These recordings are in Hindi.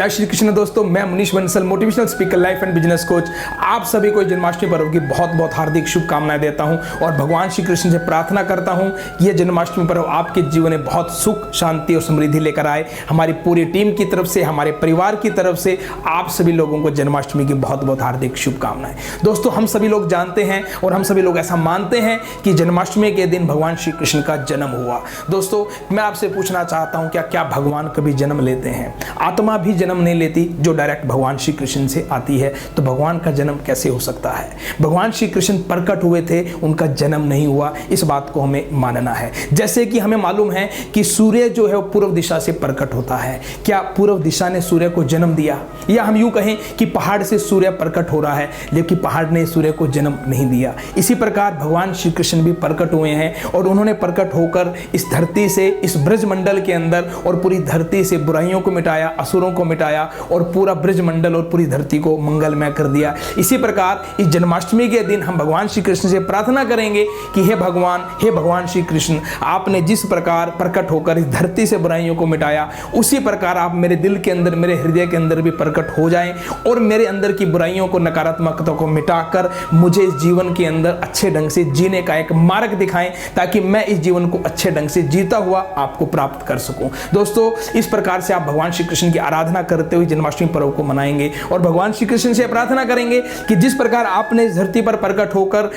जय श्री कृष्ण दोस्तों, मैं Manish Bansal, motivational speaker, life and business coach. आप सभी को जन्माष्टमी पर्व की बहुत बहुत हार्दिक शुभकामनाएं देता हूं और भगवान श्री कृष्ण से प्रार्थना करता हूं कि यह जन्माष्टमी पर्व आपके जीवन में बहुत सुख, शांति और समृद्धि लेकर आए। हमारी पूरी टीम की तरफ से, हमारे परिवार की तरफ से आप सभी लोगों को जन्माष्टमी की बहुत बहुत हार्दिक शुभकामनाएं। दोस्तों, हम सभी लोग जानते हैं और हम सभी लोग ऐसा मानते हैं कि जन्माष्टमी के दिन भगवान श्री कृष्ण का जन्म हुआ। दोस्तों, मैं आपसे पूछना चाहता हूं, क्या भगवान कभी जन्म लेते हैं? आत्मा भी जन्म नहीं लेती जो डायरेक्ट भगवान श्री कृष्ण से आती है, तो भगवान का जन्म कैसे हो सकता है? भगवान श्री कृष्ण प्रकट हुए थे, उनका जन्म नहीं हुआ, इस बात को हमें मानना है। जैसे कि हमें मालूम है कि सूर्य जो है वो पूर्व दिशा से प्रकट होता है। क्या पूर्व दिशा ने सूर्य को जन्म दिया? या हम यूं कहें कि पहाड़ से सूर्य प्रकट हो रहा है, लेकिन पहाड़ ने सूर्य को जन्म नहीं दिया। इसी प्रकार भगवान श्री कृष्ण भी प्रकट हुए हैं और उन्होंने प्रकट होकर इस धरती से, इस ब्रजमंडल के अंदर और पूरी धरती से बुराइयों को मिटाया, असुरों को मिटाया और पूरा ब्रजमंडल और पूरी धरती को मंगलमय कर दिया। इसी प्रकार इस जन्माष्टमी के दिन हम भगवान श्री कृष्ण से प्रार्थना करेंगे कि हे भगवान श्री कृष्ण, आपने जिस प्रकार प्रकट होकर इस धरती से बुराइयों को मिटाया, उसी प्रकार आप मेरे दिल के अंदर, मेरे हृदय के अंदर भी प्रकट हो जाएं और मेरे अंदर की बुराइयों को, नकारात्मकता को मिटाकर मुझे इस जीवन के अंदर अच्छे ढंग से जीने का एक मार्ग दिखाएं, ताकि मैं इस जीवन को अच्छे ढंग से जीता हुआ आपको प्राप्त कर सकूं। दोस्तों, इस प्रकार से आप भगवान श्री कृष्ण की आराधना करते हुए जन्माष्टमी पर्व को मनाएंगे और भगवान श्री कृष्ण से प्रार्थना करेंगे कि जिस प्रकार आपने इस धरती पर प्रकट होकर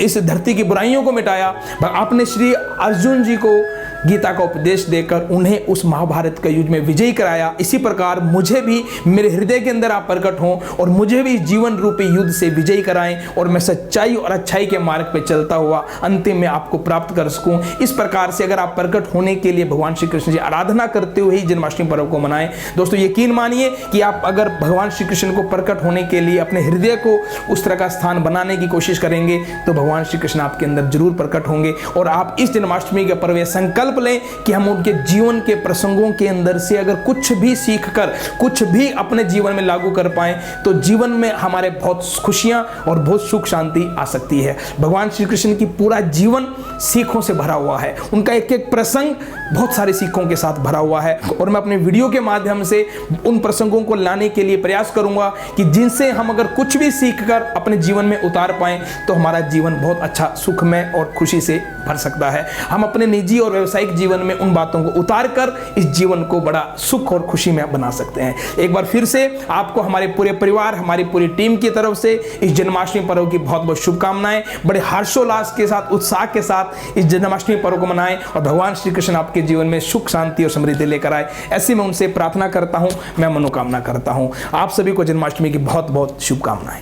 इस धरती की बुराइयों को मिटाया, आपने श्री अर्जुन जी को गीता का उपदेश देकर उन्हें उस महाभारत के युद्ध में विजयी कराया, इसी प्रकार मुझे भी मेरे हृदय के अंदर आप प्रकट हों और मुझे भी जीवन रूपी युद्ध से विजयी कराएं और मैं सच्चाई और अच्छाई के मार्ग पर चलता हुआ अंतिम में आपको प्राप्त कर सकूं। इस प्रकार से अगर आप प्रकट होने के लिए भगवान श्री कृष्ण जी आराधना करते हुए ही जन्माष्टमी पर्व को मनाएं। दोस्तों, यकीन मानिए कि आप अगर भगवान श्री कृष्ण को प्रकट होने के लिए अपने हृदय को उस तरह का स्थान बनाने की कोशिश करेंगे तो भगवान श्री कृष्ण आपके अंदर जरूर प्रकट होंगे और आप इस जन्माष्टमी के पर्व संकल्प लें कि हम उनके जीवन के प्रसंगों के अंदर से अगर कुछ भी सीखकर कुछ भी अपने जीवन में लागू कर पाएं तो जीवन में हमारे बहुत खुशियां और बहुत सुख शांति आ सकती है। भगवान श्री कृष्ण की पूरा जीवन सीखों से भरा हुआ है, उनका एक एक प्रसंग बहुत सारे सीखों के साथ भरा हुआ है और मैं अपने वीडियो के माध्यम से उन प्रसंगों को लाने के लिए प्रयास करूंगा कि जिनसे हम अगर कुछ भी सीखकर अपने जीवन में उतार पाएं तो हमारा जीवन बहुत अच्छा, सुखमय और खुशी से भर सकता है। हम अपने निजी और व्यावसायिक जीवन में उन बातों को उतार कर इस जीवन को बड़ा सुख और खुशी में बना सकते हैं। एक बार फिर से आपको हमारे पूरे परिवार, हमारी पूरी टीम की तरफ से इस जन्माष्टमी पर्व की बहुत बहुत शुभकामनाएं। बड़े हर्षोल्लास के साथ, उत्साह के साथ इस जन्माष्टमी पर्व को मनाएं और भगवान श्री कृष्ण आपके जीवन में सुख, शांति और समृद्धि लेकर आए, ऐसी मैं उनसे प्रार्थना करता हूं, मैं मनोकामना करता हूं। आप सभी को जन्माष्टमी की बहुत बहुत शुभकामनाएं।